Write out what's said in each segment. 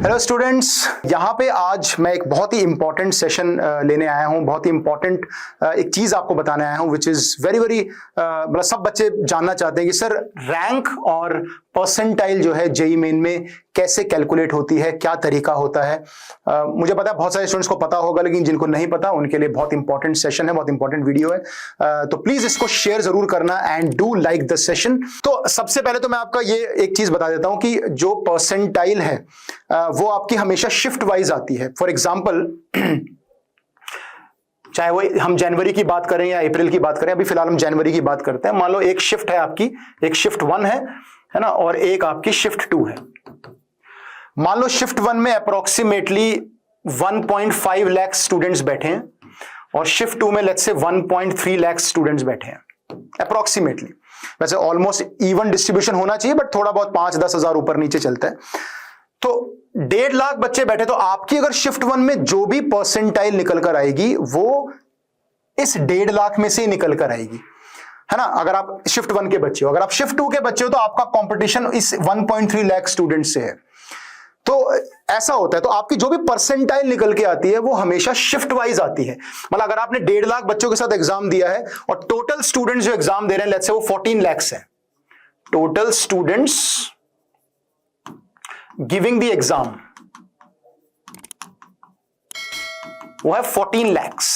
Hello students, यहाँ पे आज मैं एक बहुत ही इंपॉर्टेंट सेशन लेने आया हूँ। बहुत ही इंपॉर्टेंट एक चीज आपको बताने आया हूँ विच इज वेरी वेरी मतलब सब बच्चे जानना चाहते हैं कि सर रैंक और परसेंटाइल जो है जेईई मेन में कैसे कैलकुलेट होती है, क्या तरीका होता है। मुझे पता है बहुत सारे स्टूडेंट्स को पता होगा, लेकिन जिनको नहीं पता उनके लिए बहुत इंपॉर्टेंट सेशन है, बहुत इंपॉर्टेंट वीडियो है। तो प्लीज इसको शेयर जरूर करना and do like the session. तो सबसे पहले तो मैं आपका ये एक चीज बता देता हूं कि जो परसेंटाइल है वो आपकी हमेशा शिफ्ट वाइज आती है। फॉर एग्जाम्पल चाहे वो हम जनवरी की बात करें या अप्रैल की बात करें, अभी फिलहाल हम जनवरी की बात करते हैं। मान लो एक शिफ्ट है आपकी, एक शिफ्ट 1 है ना, और एक आपकी शिफ्ट 2 है। मान लो शिफ्ट 1 में अप्रोक्सीमेटली 1.5 लाख स्टूडेंट्स बैठे हैं और शिफ्ट 2 में लेट्स से 1.3 लाख स्टूडेंट्स बैठे हैं अप्रोक्सीमेटली। वैसे ऑलमोस्ट इवन डिस्ट्रीब्यूशन होना चाहिए, बट थोड़ा बहुत 5-10 हजार ऊपर नीचे चलता है। तो 1.5 लाख बच्चे बैठे, तो आपकी अगर शिफ्ट 1 में जो भी परसेंटाइल निकल कर आएगी वो इस 1.5 लाख में से ही निकल कर आएगी, है ना। अगर आप शिफ्ट 1 के बच्चे हो, अगर आप शिफ्ट 2 के बच्चे हो, तो आपका कंपटीशन इस 1.3 लाख स्टूडेंट से है। तो ऐसा होता है। तो आपकी जो भी परसेंटाइल निकल के आती है वो हमेशा शिफ्ट वाइज आती है। मतलब अगर आपने 1.5 लाख बच्चों के साथ एग्जाम दिया है और टोटल स्टूडेंट्स जो एग्जाम दे रहे हैं लेट्स से वो 14 lakhs है, total students giving the exam वो है 14 lakhs।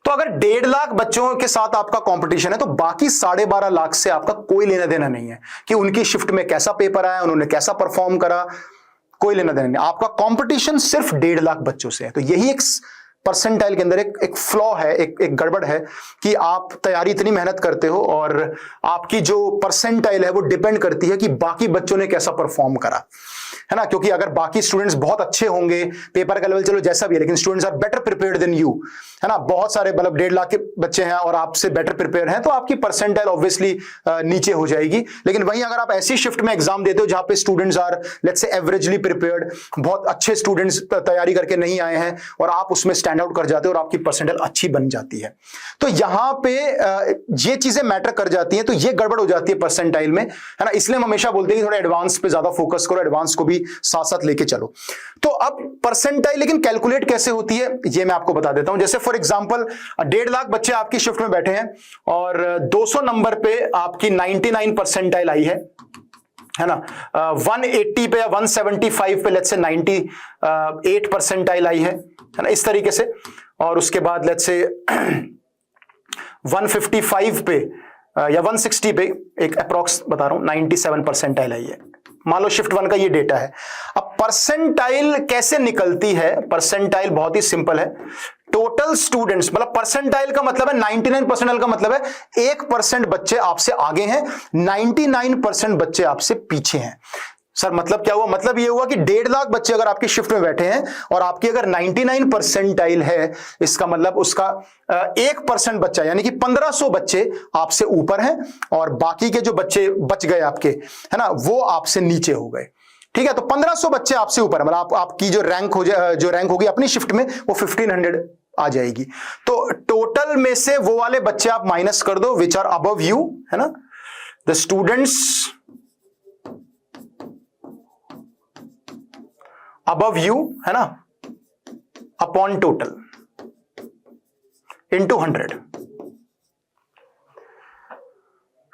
तो अगर 1.5 लाख बच्चों के साथ आपका कंपटीशन है तो बाकी 12.5 लाख से आपका कोई लेना देना नहीं है कि उनकी शिफ्ट में कैसा पेपर आया, उन्होंने कैसा परफॉर्म करा, कोई लेना देना नहीं। आपका कंपटीशन सिर्फ 1.5 लाख बच्चों से है। तो यही एक परसेंटाइल के अंदर एक फ्लॉ है, एक गड़बड़ है कि आप तैयारी इतनी मेहनत करते हो और आपकी जो परसेंटाइल है वो डिपेंड करती है कि बाकी बच्चों ने कैसा परफॉर्म करा, है ना। क्योंकि अगर बाकी स्टूडेंट्स बहुत अच्छे होंगे, पेपर का लेवल चलो जैसा भी है, लेकिन students are better prepared than you, है ना, बहुत सारे मतलब 1.5 लाख के बच्चे हैं और आपसे बेटर प्रिपेयर हैं, तो आपकी परसेंटाइल ऑब्वियसली नीचे हो जाएगी। लेकिन वहीं अगर आप ऐसी शिफ्ट में एग्जाम देते हो जहां पे students are let's say averagely prepared, बहुत अच्छे स्टूडेंट्स तैयारी करके नहीं आए हैं और आप उसमें स्टैंड आउट कर जाते हो और आपकी परसेंटाइल अच्छी बन जाती है, तो यहां पे ये चीजें मैटर कर जाती हैं। तो ये गड़बड़ हो जाती है परसेंटाइल में, है ना। इसलिए हम हमेशा बोलते हैं कि थोड़ा एडवांस पे ज्यादा फोकस करो, एडवांस को भी साथ साथ लेके चलो। तो अब परसेंटाइल लेकिन कैलकुलेट कैसे होती है ये मैं आपको बता देता हूं। जैसे फॉर एग्जांपल 1.5 लाख बच्चे आपकी शिफ्ट में बैठे हैं और 200 नंबर पे आपकी 99 परसेंटाइल आई है ना। 180 पे या 175 पे लेट्स से 98 परसेंटाइल आई है ना, इस तरीके से। और उसके बाद लेट्स से 155 पे या 160 पे एक अप्रॉक्स बता रहा हूं 97 परसेंटाइल आई है। मान लो शिफ्ट 1 का ये डेटा है। अब परसेंटाइल कैसे निकलती है? परसेंटाइल बहुत ही सिंपल है। टोटल स्टूडेंट्स, मतलब परसेंटाइल का मतलब है 99 परसेंटाइल का मतलब है 1% बच्चे आपसे आगे हैं, 99% बच्चे आपसे पीछे हैं। सर मतलब क्या हुआ? मतलब ये हुआ कि 1.5 लाख बच्चे अगर आपकी शिफ्ट में बैठे हैं और आपकी अगर 99 परसेंटाइल है, इसका मतलब उसका 1% बच्चा यानी कि 1500 बच्चे आपसे ऊपर हैं और बाकी के जो बच्चे बच गए आपके, है ना, वो आपसे नीचे हो गए। ठीक है, तो 1500 बच्चे आपसे ऊपर, मतलब आपकी जो रैंक होगी अपनी शिफ्ट में वो 1500 आ जाएगी। तो टोटल में से वो वाले बच्चे आप माइनस कर दो विच आर अबव यू, है ना, द स्टूडेंट्स अबव यू, है ना, अपॉन टोटल इंटू 100।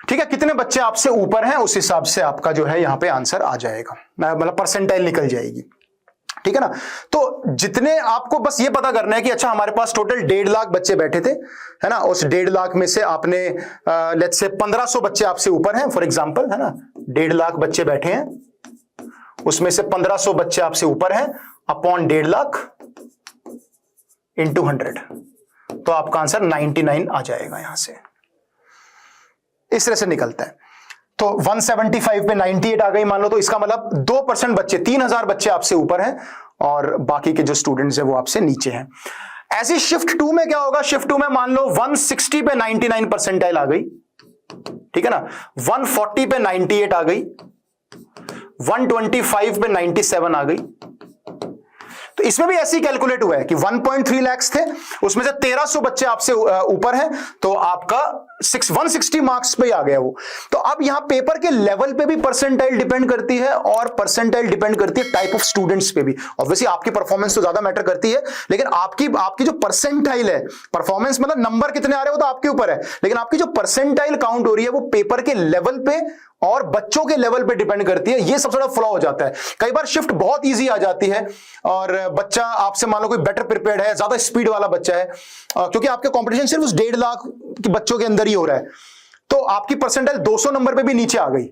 ठीक है, कितने बच्चे आपसे ऊपर हैं उस हिसाब से आपका जो है यहां पे आंसर आ जाएगा, मतलब परसेंटाइल निकल जाएगी। ठीक है ना। तो जितने आपको बस ये पता करना है कि अच्छा हमारे पास टोटल 1.5 लाख बच्चे बैठे थे, है ना, उस 1.5 लाख में से आपने लेट्स से 1500 बच्चे आपसे ऊपर हैं फॉर एग्जांपल, है ना, 1.5 लाख बच्चे बैठे हैं, उसमें से 1500 बच्चे आपसे ऊपर हैं अपॉन 1.5 लाख इंटू 100, तो आपका आंसर 99 आ जाएगा। यहां से इस तरह से निकलता है। तो 175 पे 98 आ गई मान लो, तो इसका मतलब 2% बच्चे, 3000 बच्चे आपसे ऊपर हैं और बाकी के जो स्टूडेंट्स हैं वो आपसे नीचे हैं। ऐसी शिफ्ट 2 में क्या होगा? शिफ्ट 2 में मान लो 160 पे 99 परसेंटाइल आ गई, ठीक है ना, 140 पे 98 आ गई, 125 पे 97 आ गई, तो इसमें भी ऐसे ही कैलकुलेट हुआ है कि 1.3 लाख थे, उसमें से 1300 बच्चे आपसे ऊपर हैं, तो आपका 160 मार्क्स पे आ गया वो। तो अब यहां पेपर के लेवल पे भी परसेंटाइल डिपेंड करती है और परसेंटाइल डिपेंड करती है टाइप ऑफ स्टूडेंट्स पे भी। ऑब्वियसली आपकी परफॉर्मेंस तो ज्यादा मैटर करती है, लेकिन आपकी जो परसेंटाइल है, परफॉर्मेंस मतलब नंबर कितने आ रहे हो तो आपके ऊपर है, लेकिन आपकी जो परसेंटाइल काउंट हो रही है वो पेपर के लेवल पे और बच्चों के लेवल पे डिपेंड करती है। ये सबसे बड़ा फ्लॉ हो जाता है। कई बार शिफ्ट बहुत इजी आ जाती है और बच्चा आपसे मान लो कोई बेटर प्रिपेयर्ड है, ज्यादा स्पीड वाला बच्चा है, क्योंकि आपके कंपटीशन सिर्फ उस 1.5 लाख के बच्चों के अंदर ही हो रहा है, तो आपकी परसेंटाइल 200 नंबर पे भी नीचे आ गई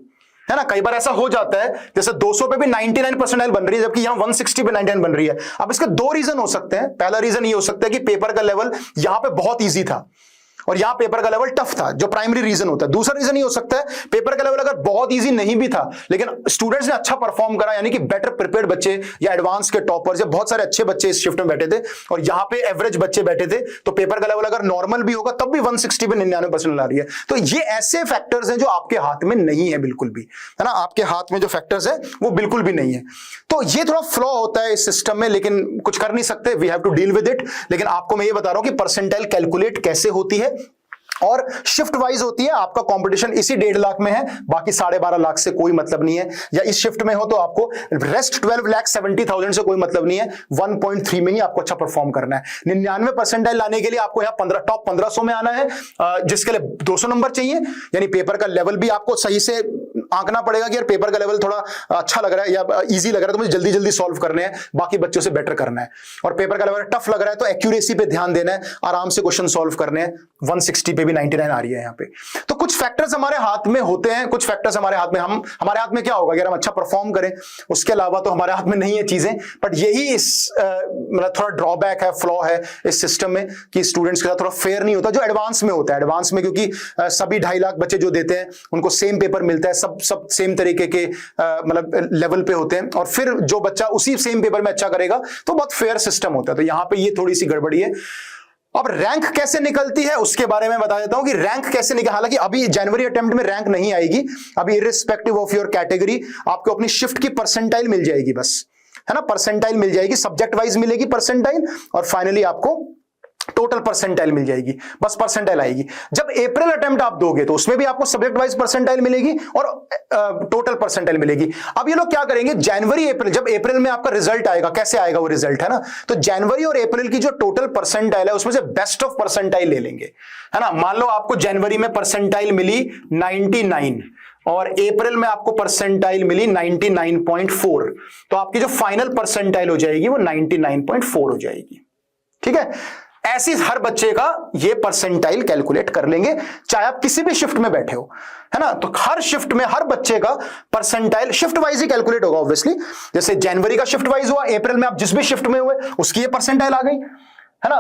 है ना। कई बार ऐसा हो जाता है, जैसे 200 पे भी 99 परसेंटाइल बन रही है, जबकि यहां 160 पे 99 बन रही है। अब इसके दो रीजन हो सकते हैं। पहला रीजन ये हो सकता है कि पेपर का लेवल यहां पे बहुत ईजी था और यहां पेपर का लेवल टफ था, जो प्राइमरी रीजन होता है। दूसरा रीजन ये हो सकता है पेपर का लेवल अगर बहुत इजी नहीं भी था, लेकिन स्टूडेंट्स ने अच्छा परफॉर्म करा, यानी कि बेटर प्रिपेयर्ड बच्चे या एडवांस के टॉपर्स या बहुत सारे अच्छे बच्चे इस शिफ्ट में बैठे थे और यहां पे एवरेज बच्चे बैठे थे, तो पेपर का लेवल अगर नॉर्मल भी होगा तब भी 160 पे 99% ला रही है। तो ये ऐसे फैक्टर्स हैं जो आपके हाथ में नहीं है बिल्कुल भी, है ना। आपके हाथ में जो फैक्टर्स है वो बिल्कुल भी नहीं है। तो ये थोड़ा फ्लॉ होता है इस सिस्टम में, लेकिन कुछ कर नहीं सकते, we have to deal with it. लेकिन आपको मैं ये बता रहा हूं कि परसेंटाइल कैलकुलेट कैसे होती है और शिफ्ट वाइज होती है। आपका कंपटीशन इसी 1.5 लाख में है, बाकी 12.5 लाख से कोई मतलब नहीं है, या इस शिफ्ट में हो तो आपको रेस्ट 12,70,000 से कोई मतलब नहीं है। 1.3 में ही आपको अच्छा परफॉर्म करना है। 99 परसेंटाइल लाने के लिए आपको यहाँ टॉप 1500 में आना है, जिसके लिए 200 नंबर चाहिए, यानी पेपर का लेवल भी आपको सही से आंकना पड़ेगा कि यार पेपर का लेवल थोड़ा अच्छा लग रहा है या इजी लग रहा है तो मुझे जल्दी जल्दी सॉल्व करने हैं, बाकी बच्चों से बेटर करना है। और पेपर का लेवल टफ लग रहा है तो एक्यूरेसी पे ध्यान देना है, आराम से क्वेश्चन सॉल्व करने हैं। 160 पे भी 99 आ रही है यहाँ पे। तो कुछ फैक्टर्स हमारे हाथ में होते हैं, कुछ फैक्टर्स हमारे हाथ में, हमारे हाथ में क्या होगा अगर हम अच्छा परफॉर्म करें, उसके अलावा तो हमारे हाथ में नहीं है चीजें। बट यही इस मतलब थोड़ा ड्रॉबैक है, फ्लॉ है इस सिस्टम में कि स्टूडेंट्स के साथ थोड़ा फेयर नहीं होता जो एडवांस में होता है। एडवांस में क्योंकि सभी 2.5 लाख बच्चे जो देते हैं उनको सेम पेपर मिलता है, सब सेम तरीके के मतलब लेवल पे होते हैं, और फिर जो बच्चा उसी सेम पेपर में अच्छा करेगा तो बहुत फेयर सिस्टम होता है। तो यहां पे ये थोड़ी सी गड़बड़ी है। अब रैंक कैसे निकलती है उसके बारे में बता देता हूं कि रैंक कैसे निकल, हालांकि अभी जनवरी अटेम्प्ट में रैंक नहीं आएगी, अभी इररिस्पेक्टिव ऑफ योर कैटेगरी आपको अपनी शिफ्ट की परसेंटाइल मिल जाएगी बस, है ना। परसेंटाइल मिल जाएगी, सब्जेक्ट वाइज मिलेगी परसेंटाइल, और फाइनली आपको टोटल परसेंटाइल मिल जाएगी, बस परसेंटाइल आएगी। जब अप्रैल अटेम्प्ट आप दोगे तो उसमें भी आपको सब्जेक्ट वाइज परसेंटाइल मिलेगी और टोटल परसेंटाइल मिलेगी। अब ये लोग क्या करेंगे, जनवरी अप्रैल, जब अप्रैल में आपका रिजल्ट आएगा, कैसे आएगा वो रिजल्ट, है ना, तो जनवरी और अप्रैल की जो टोटल परसेंटाइल है उसमें से बेस्ट ऑफ परसेंटाइल ले लेंगे, है ना। मान लो आपको जनवरी में परसेंटाइल मिली 99 और अप्रैल में आपको परसेंटाइल मिली 99.4, तो आपकी जो फाइनल परसेंटाइल हो जाएगी वो 99.4 हो जाएगी। ठीक है, ऐसी हर बच्चे का ये परसेंटाइल कैलकुलेट कर लेंगे, चाहे आप किसी भी शिफ्ट में बैठे हो, है ना। तो हर शिफ्ट में हर बच्चे का परसेंटाइल शिफ्ट वाइज ही कैलकुलेट होगा ऑब्वियसली। जैसे जनवरी का शिफ्ट वाइज हुआ, अप्रैल में आप जिस भी शिफ्ट में हुए उसकी ये परसेंटाइल आ गई, है ना।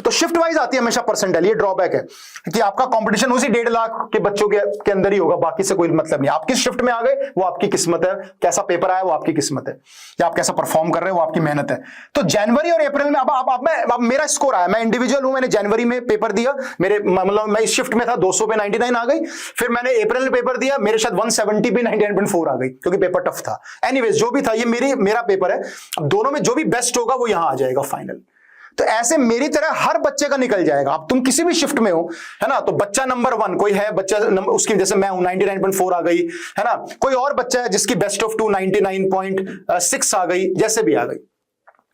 तो शिफ्ट वाइज आती है हमेशा परसेंटाइल। ये ड्रॉबैक है कि आपका कंपटीशन उसी 1.5 लाख के बच्चों के अंदर ही होगा, बाकी से कोई मतलब नहीं। आप किस शिफ्ट में आ गए वो आपकी किस्मत है, कैसा पेपर आया वो आपकी किस्मत है, या आप कैसा परफॉर्म कर रहे हो वो आपकी मेहनत है। तो जनवरी और अप्रैल में अब मेरा स्कोर आया, मैं इंडिविजुअल हूं, मैंने जनवरी में पेपर दिया, मेरे मतलब मैं इस शिफ्ट में था, 200 पे 99 आ गई। फिर मैंने अप्रैल में पेपर दिया, मेरे शायद 170 पे 99.4 आ गई, क्योंकि पेपर टफ था। एनीवेज जो भी था, ये मेरा पेपर है। अब दोनों में जो भी बेस्ट होगा वो यहां आ जाएगा फाइनल। तो ऐसे मेरी तरह हर बच्चे का निकल जाएगा। अब तुम किसी भी शिफ्ट में हो, है ना, तो बच्चा नंबर 1 कोई है, बच्चा उसकी जैसे मैं हूं 99.4 आ गई, है ना। कोई और बच्चा है जिसकी बेस्ट ऑफ 2 99.6 आ गई, जैसे भी आ गई,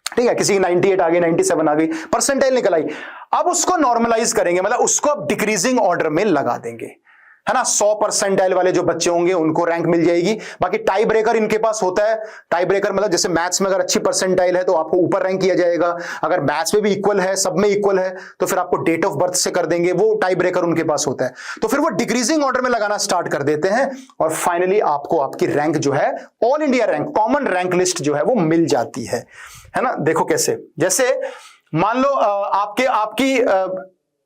ठीक है, किसी की 98 आ गई, 97 आ गई, परसेंटाइल निकल आई। अब उसको नॉर्मलाइज करेंगे, मतलब उसको अब डिक्रीजिंग ऑर्डर में लगा देंगे, है ना। 100 परसेंटाइल वाले जो बच्चे होंगे उनको रैंक मिल जाएगी। बाकी टाई ब्रेकर इनके पास होता है। टाई ब्रेकर मतलब जैसे मैथ्स में अगर अच्छी परसेंटाइल है तो आपको ऊपर रैंक किया जाएगा, अगर मैथ्स में भी इक्वल है, सब में इक्वल है, तो फिर आपको डेट ऑफ बर्थ से कर देंगे, वो टाई ब्रेकर उनके पास होता है। तो फिर वो डिक्रीजिंग ऑर्डर में लगाना स्टार्ट कर देते हैं और फाइनली आपको आपकी रैंक जो है, all India rank, common rank list जो है वो मिल जाती है ना। देखो कैसे, जैसे मान लो आपकी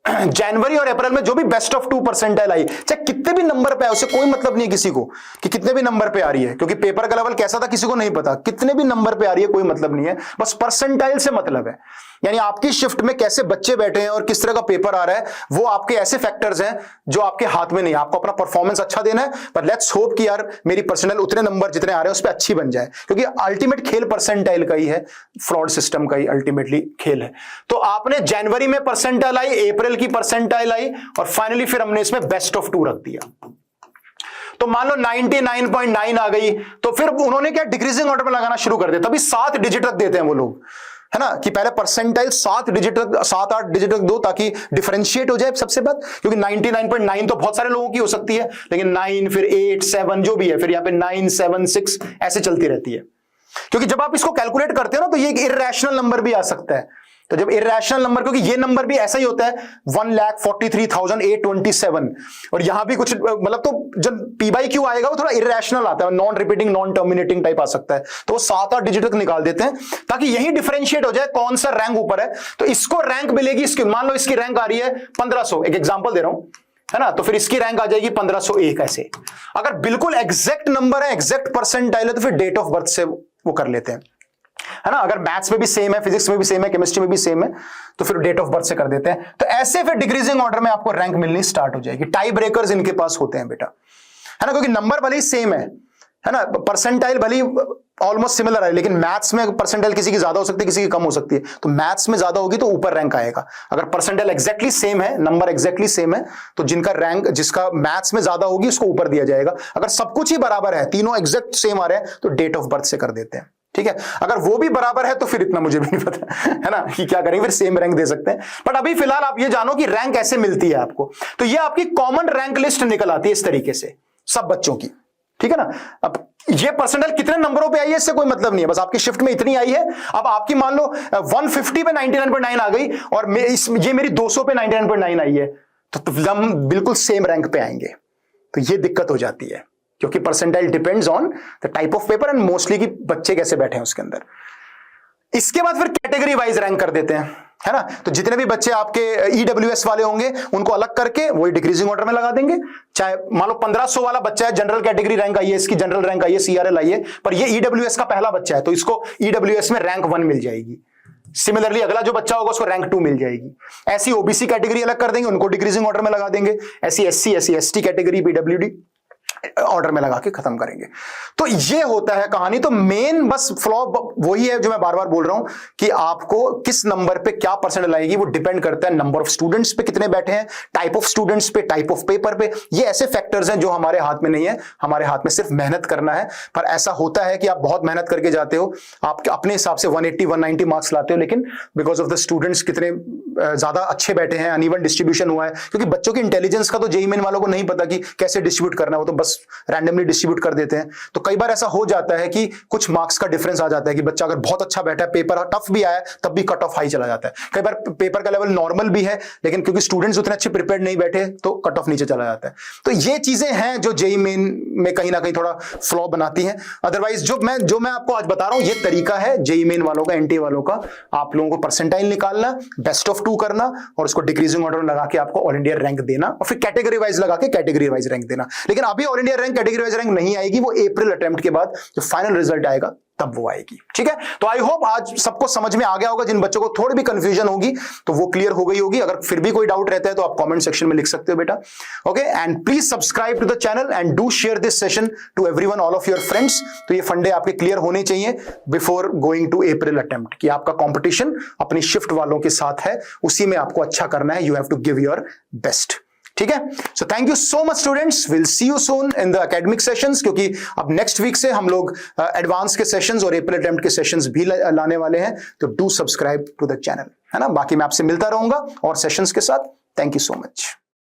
जनवरी और अप्रैल में जो भी बेस्ट ऑफ 2 परसेंटाइल आई, चाहे कितने भी नंबर पे आए, उससे कोई मतलब नहीं है किसी को कि कितने भी नंबर पे आ रही है, क्योंकि पेपर का लेवल कैसा था किसी को नहीं पता, कितने भी नंबर पे आ रही है कोई मतलब नहीं है, बस परसेंटाइल से मतलब है। यानी आपकी शिफ्ट में कैसे बच्चे बैठे हैं और किस तरह का पेपर आ रहा है, वो आपके ऐसे फैक्टर्स हैं जो आपके हाथ में नहीं है। आपको अपना परफॉर्मेंस अच्छा देना है, पर लेट्स होप कि यार मेरी पर्सनल उतने नंबर जितने आ रहे हैं उस पर अच्छी बन जाए, क्योंकि अल्टीमेट खेल परसेंटाइल का ही है, फ्रॉड सिस्टम का ही अल्टीमेटली खेल है। तो आपने जनवरी में परसेंटाइल आई, अप्रैल की परसेंटाइल आई, और फाइनली फिर हमने इसमें बेस्ट ऑफ 2 रख दिया। तो मान लो 99.9 आ गई, तो फिर उन्होंने क्या डिक्रीजिंग ऑर्डर में लगाना शुरू कर दिया। तभी 7 डिजिट रख देते हैं वो लोग, है ना, कि पहले परसेंटाइल 7 डिजिट 7-8 डिजिट रख दो ताकि डिफरेंशिएट हो जाए सबसे बात, क्योंकि 99.9 तो बहुत सारे लोगों की हो सकती है, लेकिन 9 फिर 8 7 जो भी है, फिर यहाँ पे 9 7 6 ऐसे चलती रहती है। क्योंकि जब आप इसको कैलकुलेट करते हो ना, तो ये एक इर्रेशनल नंबर भी आ सकता है। तो जब इर्रेशनल नंबर, क्योंकि ये नंबर भी ऐसा ही होता है 1,43,827, और यहां भी कुछ मतलब, तो जब पी बाई क्यू आएगा वो थोड़ा इर्रेशनल आता है, non repeating non terminating type आ सकता है। तो वो 7-8 डिजिट तक निकाल देते हैं ताकि यही डिफरेंशिएट हो जाए कौन सा रैंक ऊपर है। तो इसको रैंक मिलेगी, इसकी मान लो इसकी रैंक आ रही है 1500, एक एग्जाम्पल दे रहा हूं, है ना, तो फिर इसकी रैंक आ जाएगी 1501। ऐसे अगर बिल्कुल एग्जैक्ट नंबर है, एग्जैक्ट परसेंटाइल है, तो फिर डेट ऑफ बर्थ से वो कर लेते हैं, है ना। अगर मैथ्स में भी सेम है, फिजिक्स में भी सेम है, केमिस्ट्री में भी सेम है, तो फिर डेट ऑफ बर्थ से कर देते हैं। तो ऐसे फिर डिक्रीजिंग ऑर्डर में आपको रैंक मिलनी स्टार्ट हो जाएगी। टाई ब्रेकर्स इनके पास होते हैं बेटा, है ना, क्योंकि नंबर भले ही सेम है ना, परसेंटाइल भले ऑलमोस्ट सिमिलर है, लेकिन मैथ्स में परसेंटाइल किसी की ज्यादा हो सकती है, किसी की कम हो सकती है। तो मैथ्स में ज्यादा होगी तो ऊपर रैंक आएगा। अगर परसेंटाइल एग्जैक्टली सेम है, नंबर एग्जैक्टली सेम है, तो जिनका रैंक, जिसका मैथ्स में ज्यादा होगी उसको ऊपर दिया जाएगा। अगर सब कुछ ही बराबर है, तीनों एग्जैक्ट सेम आ रहे हैं, तो डेट ऑफ बर्थ से कर देते हैं, ठीक है। अगर वो भी बराबर है तो फिर इतना मुझे भी नहीं पता, है ना, कि क्या करेंगे, फिर सेम रैंक दे सकते हैं। बट अभी फिलहाल आप ये जानो कि रैंक ऐसे मिलती है आपको। तो ये आपकी कॉमन रैंक लिस्ट निकल आती है इस तरीके से सब बच्चों की, ठीक है ना। अब ये परसेंटाइल कितने नंबरों पे आई है इससे कोई मतलब नहीं है, बस आपकी शिफ्ट में इतनी आई है। अब आपकी मान लो 150 पे 99.9 आ गई, और ये मेरी 200 पे 99.9 आई है, तो हम बिल्कुल सेम रैंक पे आएंगे। तो ये दिक्कत हो जाती है, क्योंकि percentile depends on the type of paper and mostly कि बच्चे कैसे बैठे हैं उसके अंदर। इसके बाद फिर कैटेगरी वाइज रैंक कर देते हैं, है ना। तो जितने भी बच्चे आपके ईडब्ल्यूएस वाले होंगे उनको अलग करके वही डिक्रीजिंग ऑर्डर में लगा देंगे। चाहे मान लो 1500 वाला बच्चा है, जनरल कैटेगरी रैंक आई है, इसकी जनरल रैंक आई है, सीआरएल आई है, पर ये ईडब्ल्यूएस का पहला बच्चा है, तो इसको ईडब्ल्यूएस में रैंक 1 मिल जाएगी। सिमिलरली अगला जो बच्चा होगा उसको रैंक 2 मिल जाएगी। ऐसी ओबीसी कैटेगरी अलग कर देंगे, उनको डिक्रीजिंग ऑर्डर में लगा देंगे। ऐसी SC ST category PWD order में लगा के खत्म करेंगे। तो ये होता है कहानी। तो मेन बस फ्लॉ वही है जो मैं बार बार बोल रहा हूं कि आपको किस नंबर पे क्या परसेंट लाएगी, वो डिपेंड करता है नंबर ऑफ स्टूडेंट्स पे कितने बैठे हैं, टाइप ऑफ स्टूडेंट्स पे, टाइप ऑफ पेपर पे। ये ऐसे फैक्टर्स हैं जो हमारे हाथ में नहीं है, हमारे हाथ में सिर्फ मेहनत करना है। पर ऐसा होता है कि आप बहुत मेहनत करके जाते हो, आप अपने हिसाब से 180 190 मार्क्स लाते हो, लेकिन बिकॉज ऑफ द स्टूडेंट्स कितने ज्यादा अच्छे बैठे हैं, अनइवन डिस्ट्रीब्यूशन हुआ है, क्योंकि बच्चों की इंटेलिजेंस का तो जेईई मेन वालों को नहीं पता कि कैसे डिस्ट्रीब्यूट करना है, वो तो बस रैंडमली डिस्ट्रीब्यूट कर देते हैं। तो कई बार ऐसा हो जाता है कि कुछ मार्क्स का डिफरेंस आ जाता है कि बच्चा अगर बहुत अच्छा बैठा है, पेपर टफ भी आया तब भी कट ऑफ हाई चला जाता है। कई बार पेपर का लेवल नॉर्मल भी है, लेकिन क्योंकि स्टूडेंट्स उतने अच्छे प्रिपेयर्ड नहीं बैठे तो कट ऑफ नीचे चला जाता है। तो ये चीजें हैं जो जेईई मेन में कहीं ना कहीं थोड़ा फ्लॉ बनाती हैं। अदरवाइज जो मैं आपको आज बता रहा हूं, ये तरीका है जेईई मेन वालों का, एनटीए वालों का। आप लोगों को परसेंटाइल निकालना, बेस्ट ऑफ 2 करना, और उसको डिक्रीजिंग ऑर्डर में लगा के आपको ऑल इंडिया रैंक देना, और फिर कैटेगरी वाइज लगा के कैटेगरी वाइज रैंक देना। लेकिन अभी all India rank, category wise rank नहीं आएगी, वो अप्रैल अटेम्प्ट के बाद जो फाइनल रिजल्ट आएगा तब वो आएगी, ठीक है। तो आई होप आज सबको समझ में आ गया होगा। जिन बच्चों को थोड़ी भी कंफ्यूजन होगी तो वो क्लियर हो गई होगी। अगर फिर भी कोई डाउट रहता है तो आप कमेंट सेक्शन में लिख सकते हो बेटा, okay. And please subscribe to the channel and do share this session to everyone, all of your friends. तो ये फंडे आपके क्लियर होने चाहिए before going to April attempt, कि आपका कंपटीशन अपनी शिफ्ट वालों के साथ है, उसी में आपको अच्छा करना है। You have to give your best, ठीक है। So thank you so much students, will see you soon in the academic sessions, क्योंकि अब नेक्स्ट वीक से हम लोग एडवांस के सेशंस और अप्रैल अटेम्प्ट के सेशंस भी लाने वाले हैं। तो do subscribe to the channel, है ना। बाकी मैं आपसे मिलता रहूंगा और सेशंस के साथ। Thank you so much.